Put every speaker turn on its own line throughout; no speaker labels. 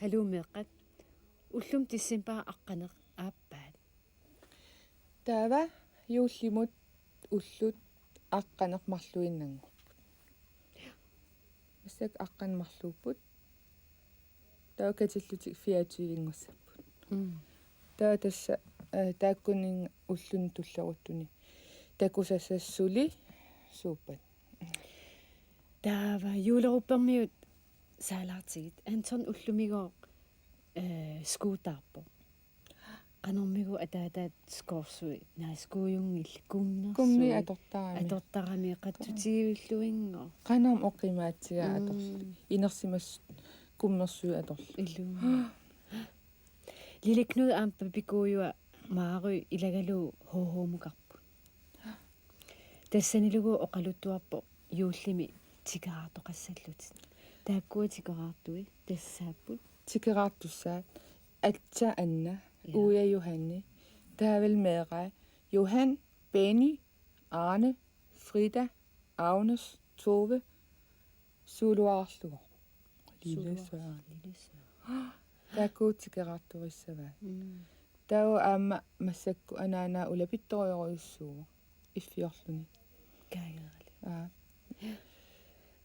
Hallo meqqat ullum tissimpa aqqaneq aappaat
taava juullimut ullut aqqaneqmarluinnanngorput массак аqqанмарлууппут таакатиллутик 24-ингуссаппут таа тасса тааккунин уллун туллеруттуни такусассассули сууппат
таава юулеруппермиут саалаартигит Anton уллумигоо скуутаарпо qanормигу атаатаат скорсуи наскууюнгил
кумми атортарами
qatutigiulluingo
qanорм оққимаатсига аторсу инерсимас куммерсуи аторлу
иллу лиликнуд аампа пикууюа мааруи илагалуу хоохоомукарпу тассанилугу оқалуттуарпо юуллими тикаартоқассаллутит тааккуа тикараартуи тассааппут
тикераартуссаат атса анна уя Johanne таавел меэра Johan Benny Arne Frida Agnes Tove сулуаарлуго лилесаа тааккуу тикераартуриссаваа таа аама массакку анаана улапитториоруйуссуу иффиорлуни
каагерали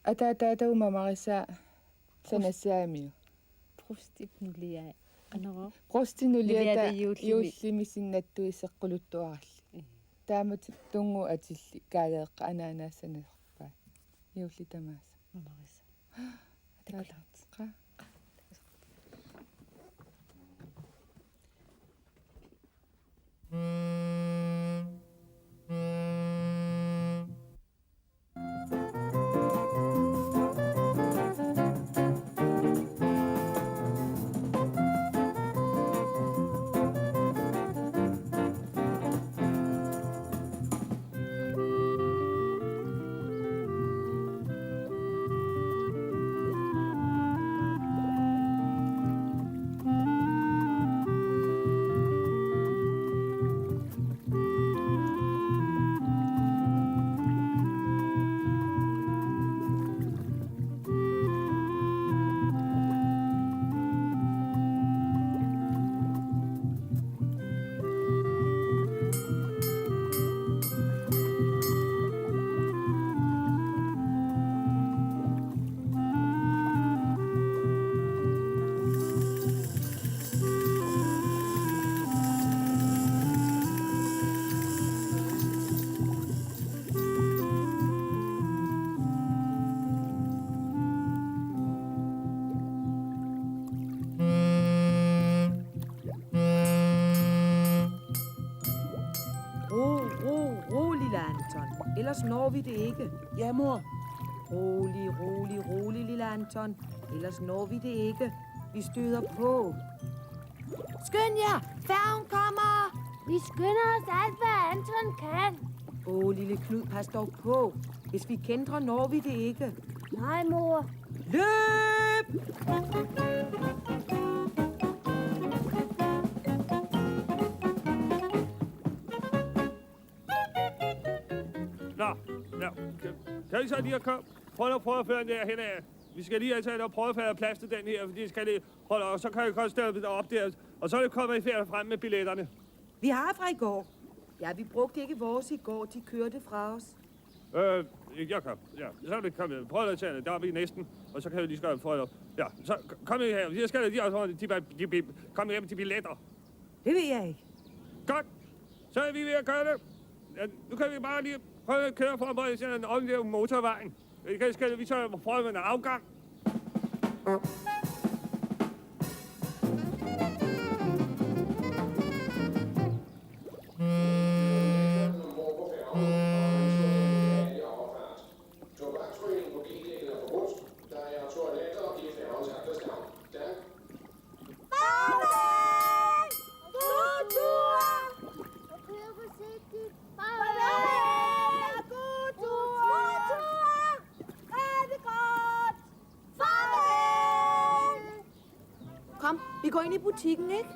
атаатаатау мамариса санассаамиу
простит нулиа анеро
простинулиата юуллимисиннаттуисеққулуттуаралли таамат тунгу атилли каагеэққа анаанассанерпаа юулли тамаас
мамариса
атаалаартқа
Ellers når vi det ikke.
Ja, mor.
Rolig, lille Anton. Ellers når vi det ikke. Vi støder på.
Skynd jer! Færgen kommer! Vi skynder os alt, hvad Anton kan.
Lille Knud, pas dog på. Hvis vi kæntrer, når vi det ikke.
Nej, mor.
Løb!
Nå, kan I så lige prøve at føre den der henad? Vi skal lige altså prøve at føre plads til den her, fordi skal lige holde, og så kan I godt stille op der, og så er det kommet i færd frem med billetterne.
Vi har fra i går. Ja, vi brugte ikke vores i går, de kørte fra os.
Jeg kan. Ja, så er det kommet. Prøv at tage det, der er vi næsten, og så kan vi lige skrive for ja, så kom I her. Jeg skal lige kom hjem til billetter.
Det ved jeg ikke.
Godt, så er vi ved at gøre det. Ja, nu kan vi bare lige prøve at køre for mig sådan en omleve motorvejen. Skal vi så prøve med en afgang?
kom. Vi går ind i butikken, ikke?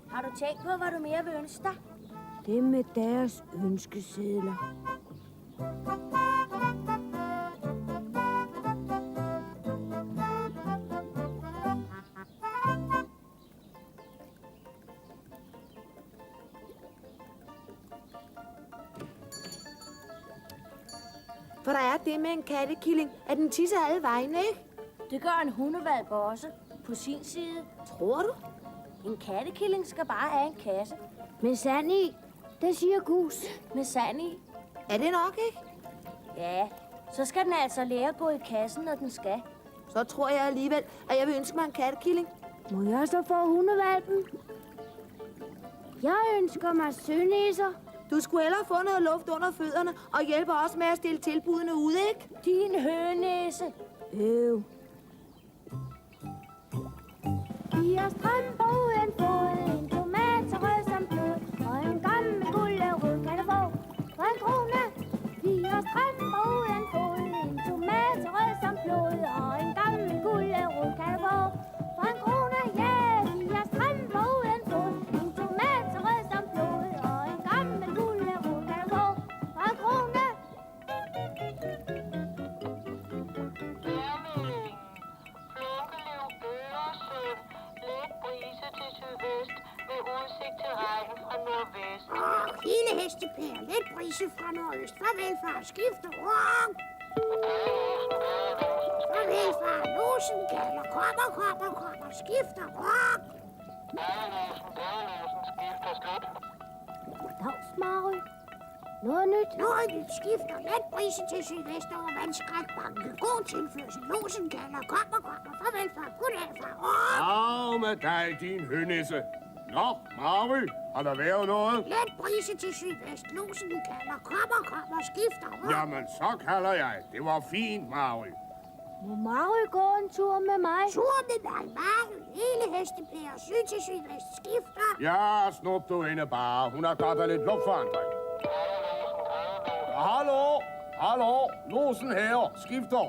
Har du tænkt på, hvad du mere vil ønske dig? Det med deres ønskesedler.
For der er det med en kattekilling, at den tisser alle vegne, ikke?
Det gør en hundehvalp også. På sin side.
Tror du?
En kattekilling skal bare have en kasse. Med sand i. Det siger Gus. Med sand i.
Er det nok, ikke?
Ja, så skal den altså lære at gå i kassen, når den skal.
Så tror jeg alligevel, at jeg vil ønske mig en kattekilling.
Må jeg så få hundevalpen? Jeg ønsker mig sønæser.
Du skulle hellere få noget luft under fødderne og hjælpe os med at stille tilbudene ud, ikke?
Din hønæse. Vi har strømper uden fod, en tomat så rød som blod, og en gammel gulerod kan du få for en krone. Vi har strømper uden fod, en tomat så rød som blod, og en gammel gulerod kan du få for en krone. Ja, vi har strømper uden fod, en tomat så rød som blod, og en gammel gulerod kan du få for en krone.
Flunkelev, bøgersøn, let brise til sydvest med udsigt til regn fra nordvest.
Hele hestepær, lidt brise fra nordøst. Farvel, far, skifter rum. Farvel, far, losen kalder, kommer, skifter rum.
Gadløsen skifter slut.
Dags, Mary. Noget nyt.
Noget nyt skifter, let brise til sydvest over vandskrækbanken. God tilførsel, losen kalder, kommer. Farvel, far, goddag, far.
Af med dig, din hønisse. Nå, Mary, har der været noget?
Let brise til sydvest, losen kalder, kommer, skifter rum.
Jamen, så kalder jeg. Det var fint, Mary.
Må Mary gå en tur med mig?
Tur med mig, Mary. Hele hestepær, syd til sydvest, skifter.
Ja, snup du hende bare. Hun har godt af lidt lugtforandring. Hallo, losen her, skifter.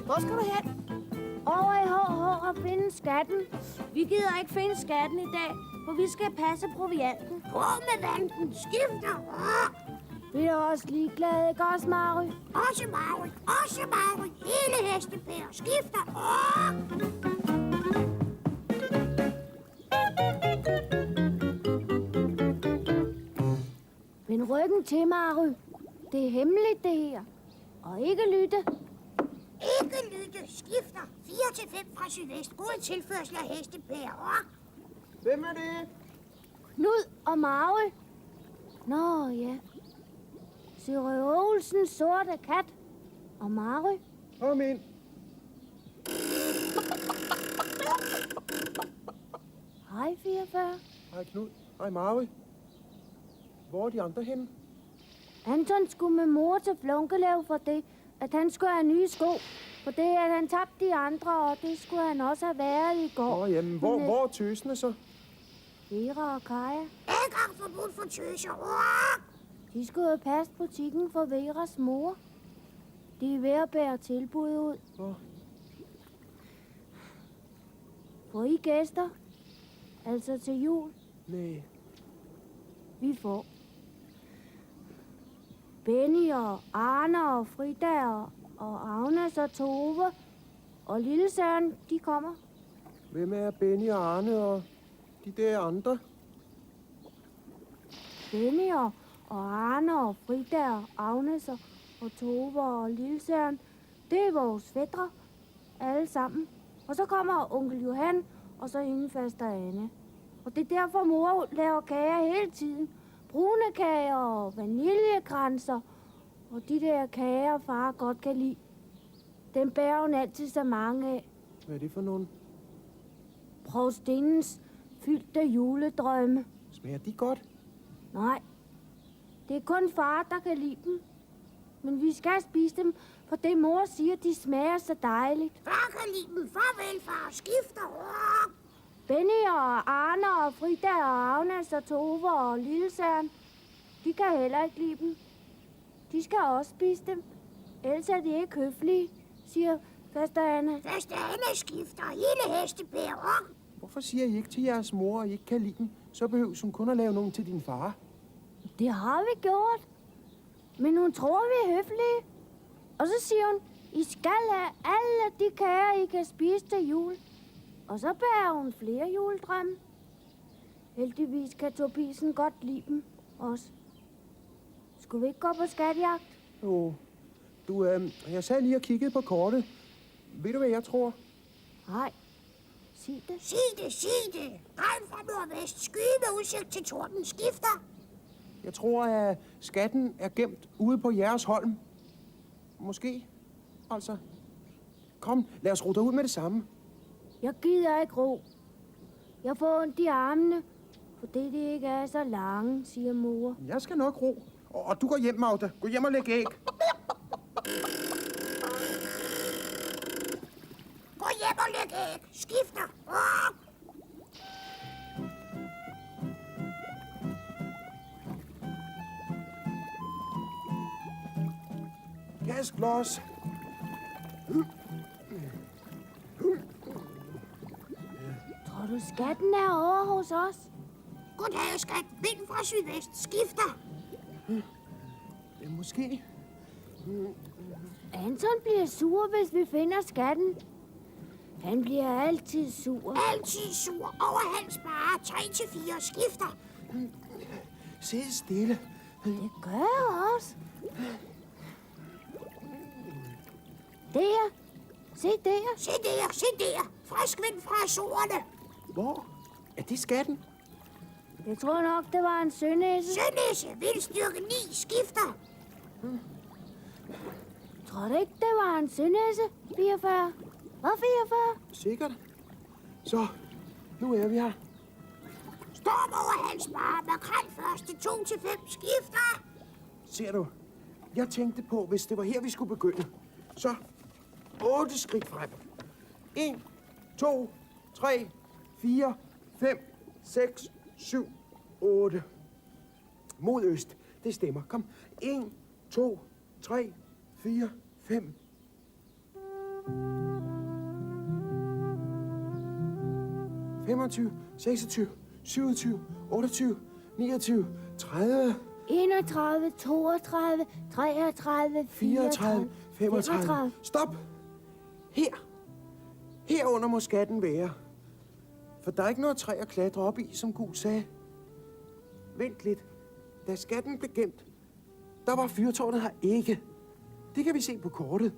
Hvor skal du hen?
Over i HH og finde skatten. Vi gider ikke finde skatten i dag, for vi skal passe provianten.
På med vanten, skifter rum.
Vi er også ligeglade, ikke også, Mary?
Også Mary. Hele hestepær, skifter rum.
Vend ryggen til, Mary. Det er hemmeligt, det her. Og ikke lytte.
Ikke lytte, skifter. 4-5 fra sydvest. God tilførsel af hestepær.
Hvem er det?
Knud og Mary. Nå, ja. Syrø Olsens sorte kat. Og Mary.
Kom ind.
Hej, 44.
Hej Knud. Hej Mary. Hvor er de andre henne?
Anton skulle med mor til Flunkelev for det, at han skulle have nye sko. For det, at han tabte de andre, og det skulle han også have været i går.
Jamen, hvor er tøsene så?
Vera og Kaja,
Adgang forbudt for tøser. Rum.
de skulle jo passe butikken for Veras mor. De er ved at bære tilbud ud. Får I gæster? Altså til jul?
Nej.
Vi får. Benny og Arne og Frida og Agnes og Tove og Lille Søren, de kommer.
Hvem er Benny og Arne og de der andre?
Benny og Arne og Frida og Agnes og Tove og Lille Søren, det er vores fætre, alle sammen. Og så kommer onkel Johan, og så hende faster Anne. Og det er derfor, mor laver kager hele tiden. Brune kager og vaniljekranser, og de der kager, far godt kan lide. Den bærer hun altid så mange af.
Hvad er det for nogen?
Provstindens fyldte juledrømme.
Smager de godt?
Nej, det er kun far, der kan lide dem. Men vi skal spise dem, for det mor siger, de smager så dejligt.
Far kan lide dem. Farvel, far, skifter rum.
Benny og Arne og Frida og Agnes og Tove og Lille Søren, De kan heller ikke lide dem. De skal også spise dem. Ellers er de ikke høflige, siger faster Anna.
Faste Anna skifter hele hestebær om.
Hvorfor siger I ikke til jeres mor, at I ikke kan lide dem? Så behøver hun kun at lave nogen til din far.
Det har vi gjort. Men hun tror, vi er høflige. Og så siger hun, I skal have alle de kager, I kan spise til jul. Og så bærer hun flere juledrømme. Heldigvis kan Torbisen godt lide dem også. Skulle vi ikke gå på skatjagt?
Jo. Jeg sad lige og kiggede på kortet. Ved du, hvad jeg tror?
Nej. Sig det.
Sig det, sig det. Regn fra nordvest, sky med udsigt til torden skifter.
Jeg tror, at skatten er gemt ude på jeres holm. Måske. Altså. Kom, lad os rute ud med det samme.
Jeg gider ikke ro. Jeg får ondt i armene, fordi de ikke er så lange, siger mor.
Jeg skal nok ro. Og du går hjem, Magda. Gå hjem og læg æg.
Gå hjem og læg æg. Skifter.
Kask los.
Tror du, skatten er over hos os?
Goddag, skat. Vind fra sydvest. Skifter.
Måske.
Anton bliver sur, hvis vi finder skatten. Han bliver altid sur.
Altid sur. Over hans bare 3-4 skifter.
Sid stille.
Det gør jeg også. Der. Se der.
Se der, se der. Frisk vind fra Azorerne.
Hvor? Er det skatten?
Jeg tror nok, det var en sønæse.
Sønæse. Vindstyrke 9 skifter.
Tror du ikke, det var en sønæse? 44. Hvad 44?
Sikkert. Så, nu er vi her.
Storm over hans bare. Makrel første 2-5 skifter.
Ser du? Jeg tænkte på, hvis det var her, vi skulle begynde. Så, 8 skridt frem. 1, 2, 3, 4, 5, 6, 7, 8. Mod øst. Det stemmer. Kom. 1, 2, 3, 4, 5. – 25, 26, 27, 28, 29, 30,
31, 32, 33,
34, 35. Stop! Her. Herunder må skatten være. For der er ikke noget træ at klatre op i, som Gud sagde. Vent lidt. Da skatten blev gemt, der var fyrtårnet her ikke. Det kan vi se på kortet.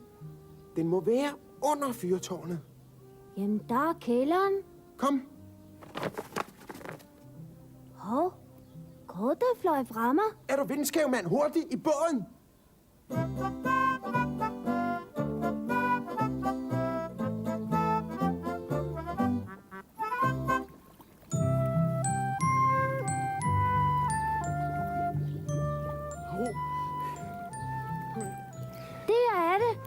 Den må være under fyrtårnet.
Jamen, der er kælderen.
Kom.
Hov, kortet fløj fra mig.
Er du vindskæv, mand? Hurtigt i båden!
Der er det.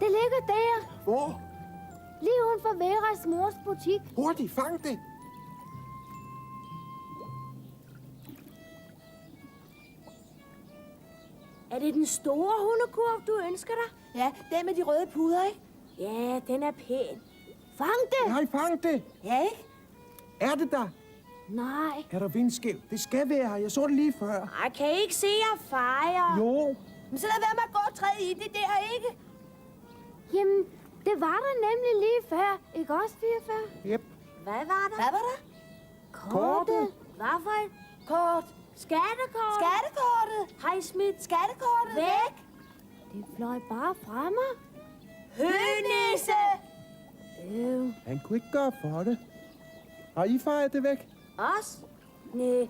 Det ligger der.
Hvor?
Lige uden for Veras mors butik.
Hurtigt, fang det!
Er det den store hundekurv, du ønsker dig?
Ja, den med de røde puder, ikke?
Ja, den er pæn. Fang det!
Nej, fang det!
Ja, ikke?
Er det der?
Nej.
Er der vindskæv? Det skal være her. Jeg så det lige før.
Jeg kan ikke se jer fejre.
Jo.
Men så lad være med at gå og træde i det der, ikke?
Jamen, det var der nemlig lige før. Ikke også, 44?
Yep.
Hvad var der?
Hvad var der?
Kortet. Hvad for et?
Kort.
Skattekort.
Skattekortet.
Har I smidt
Skattekortet
væk? Det fløj bare fra mig.
Hønisse!
Han kunne ikke gøre for det. Har I fejret det væk?
Os? Nej.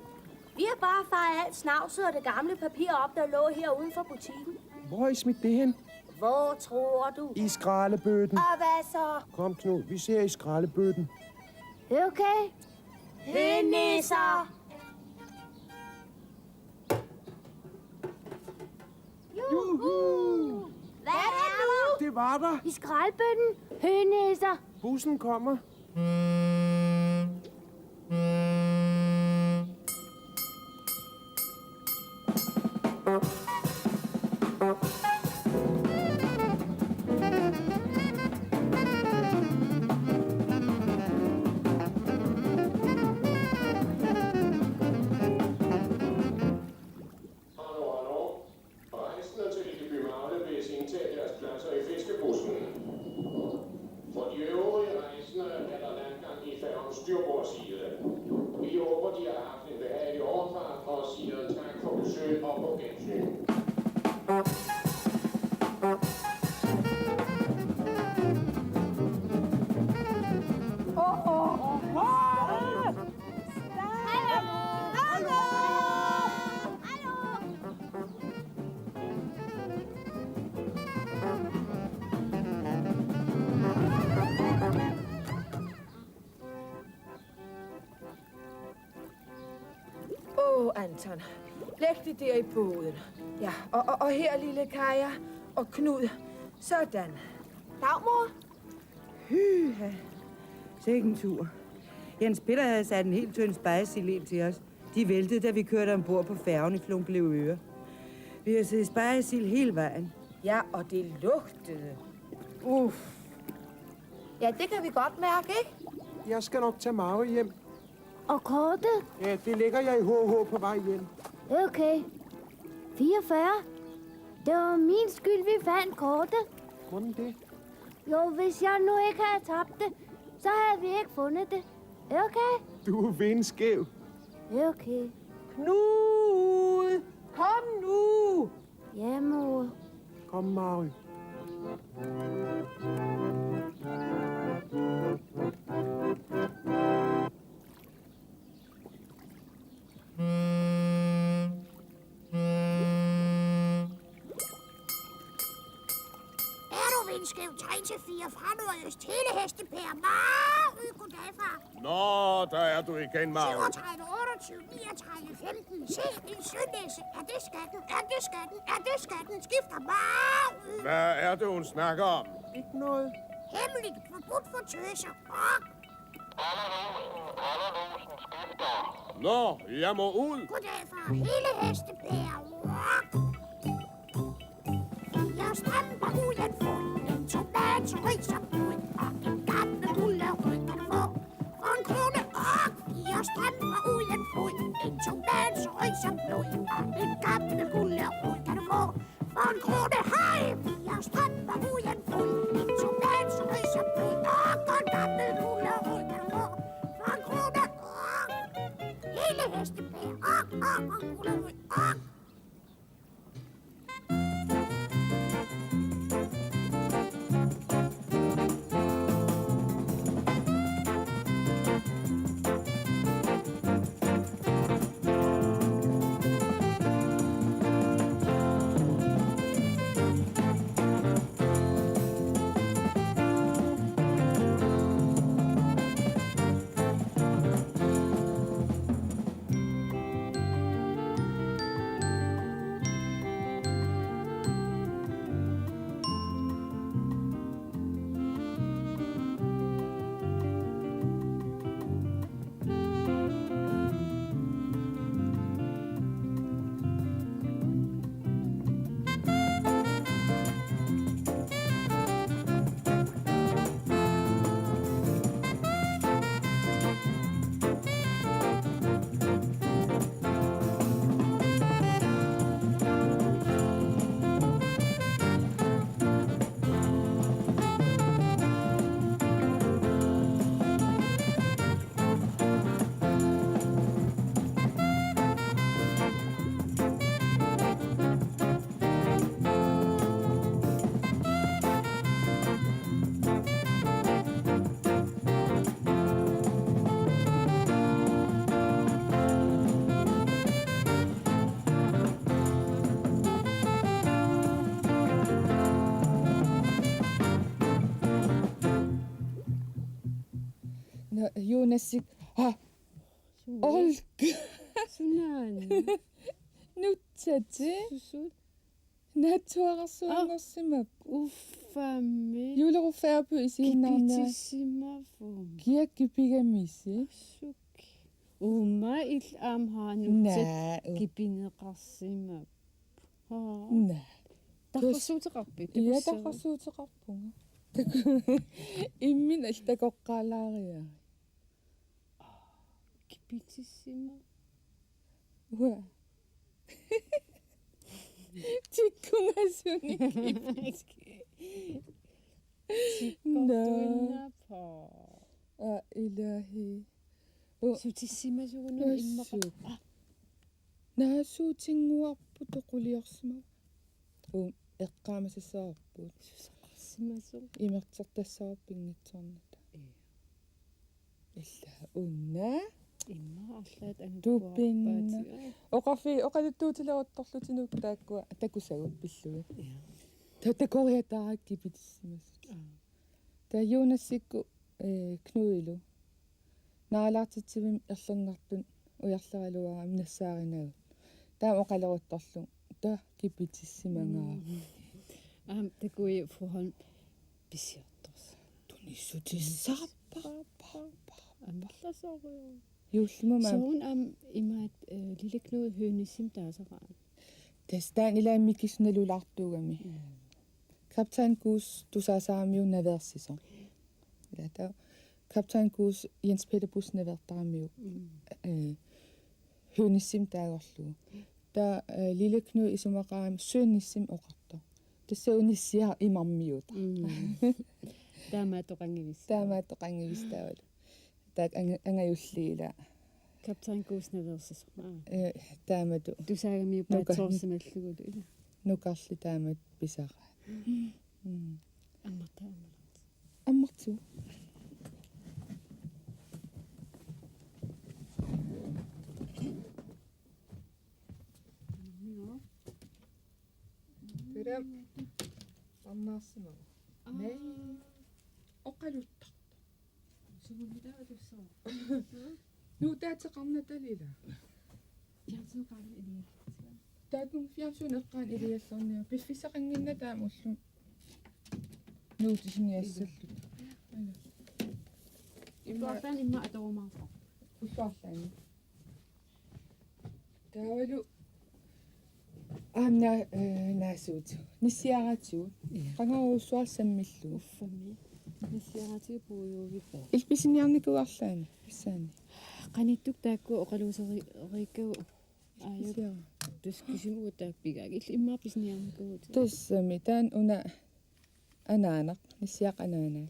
Vi har bare fejret alt snavset og det gamle papir op, der lå her uden for butikken.
Hvor har I smidt det hen?
Hvor tror du?
I skraldebøtten.
Og hvad så?
Kom, Knud. Vi ser i skraldebøtten.
Okay.
Hønisser!
Juhu!
Hvad er der?
Det var der.
I skraldbøtten. Hønæsser.
Bussen kommer.
Rejsende til Lillebymagde bedes indtage deres pladser i fiskebussen. For de øvrige rejsende er der landgang i færgens styrbordsside. Vi håber, de har haft en behagelig overfart og siger tak for besøg og på gensyn.
Anton, læg det der i båden. Ja, og her, lille Kaja og Knud. Sådan.
Dagmor?
Hyha. Sikke en tur. Jens Peter havde sat en helt tynd spejesild ind til os. De væltede, da vi kørte ombord på færgen i Flunklev. Vi har set spejesild hele vejen. Ja, og det lugtede.
Ja, det kan vi godt mærke, ikke?
Jeg skal nok tage Marie hjem.
Og kortet?
Ja, det ligger jeg i HH på vej hjem.
Okay. 44. Det var min skyld, vi fandt kortet.
Hvordan det?
Jo, hvis jeg nu ikke havde tabt det, så havde vi ikke fundet det. Okay?
Du er vindskæv.
Okay.
Knud! Kom nu!
Ja, mor.
Kom, Marie.
Er du vindskæv 3-4 fra nordøst? Hele hestepære. Meget goddag, far.
Nå, der er du igen, Marie.
37, 28, 39, 15. Se, min sønnæse. Er det skatten? Er det skatten? Er det skatten? Skifter meget.
Hvad er det, hun snakker om?
Ikke noget.
Hemmeligt forbudt for tøser.
Nå, jeg må ud.
Goddag, far. Hele hestepære. Jeg stamper uden fod. En tomat, ris og blod. Og en gammel gulerod kan få. Og en krone. Jeg stamper uden fod. En tomat, ris og blod. Og en gammel gulerod kan få. For en krone. Hej! Jeg stamper uden fod. En tomat, ris og blod. Og en gammel gulerod kan få. For en krone. Hele hestepære. Og gulerod.
Nå, Jonas, Olga. Nu tager Natursunger simmer.
Ufame.
Juleru færbu i sin navn.
Kipitisimafum.
Kirkebigamisi.
Uma il amhanu.
Nej.
Kipinaqarsima.
nā
Таррсуутеқарпи.
ia taqarsuuteqarpunga taku immin altaqoqqaalaariaa
Кипитиссима.
уа tikkungasuni
Сиккортуиннаапа.
ilahi
Сутиссимасугуна иммақа.
naasuutinguarpu toquliorsima eqqaamassasaarput
Симасу.
имертертассаарпингитсорната илла унна
Имма арлаат
туппинна оқарфи оқалуттуутилерутторлутинук тааккуа такусагут пиллуи татакориатааракки питиссимас тааюнассикку кнуилу наалаартитсивим ерлернартун уярлералуара минассааринагу таам оқалерутторлу та кипитиссимангаа
такуи фрухан писиорторс.
тунissutissarpa
Аммерласоорио.
юуллимама
Соон имаат лилекнуи hønissим таасараа.
тестаан илааммикисналулаартуугами Kaptajn Gus tusaasaamiu naversiso lata Kaptajn Gus Jens Peter Bus navertaramiu hønissim taagorlu ta lileknu isumaqaam sønissim oqarto tassaunissia imarmiut taamaatoqangivistaavalu taak angajulliila
Kaptajn Gus naversiso.
taamatu
Tusaagami paatsoorsimalluгулу ила.
nukarli taamat pisara
Аммартаамала.
аммарту 그럼 аммаарсима не оқалуттар
сугулитаалуссаа.
нуутаатеқарнаталила
Ярсуукаами илиа.
таакун фиарсунеққаан илиаллорниа пиффисақангинна таамуллу нуутисиниассаллут
Иммаатаан имма аторумаарпа.
уллуарлаани таавалу аамна наасууту ниссиарату qangaruussuarsamмиллу
Уффами. Нисиаратиу пууюувиппа.
илписиниарникуарлаани писсаани
Qanittuk taakku oqaluuseri riikkau aaju
исиара
tuskisimugu taakpigaag ill immaa pisniarnikuut.
тассами таан уна анаанақ ниссиақ анаанаа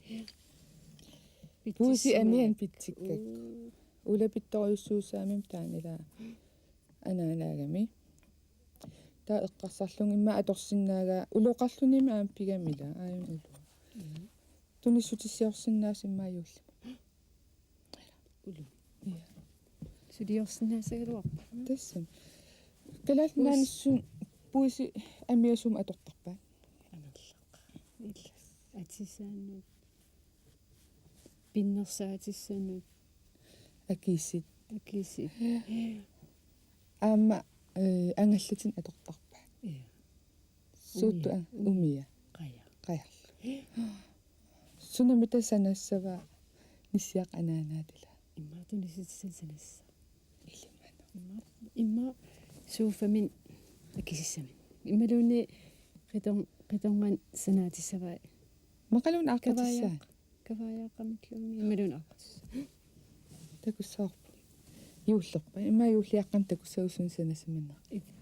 пууси амиан питсиккак улапитториуссуусаамим таанила анаанаагами таа эққарсарлун имма аторсиннаага улоқарлуними аам пигамила аам улу тунissutиссиорсиннаасиммааюулла
Ulu. Sudiorsinnaasagaluarpa.
тассам калаалнаанissун пууси амиасум атортарпаа
Амерлaq. Иллас. Атисааннут. Pinnersaatissannut.
акиссит
Акисит.
аама ангаллатин атортарпаа сууту умия
Qaya.
qajarlu sunamita sanassava nissiaq anaanaatila
Immaatunisitsan sanassa.
ilimana
Imma suufamin akisissamin. Immaluunni qitorngan sanaatissavai.
maqalun aqatissaa
Kavaayaaqqamitlumi immaluun aqatis.
takussaarpu yuullerpa imma yuulliaqqam takussausun sanassimina
Illa.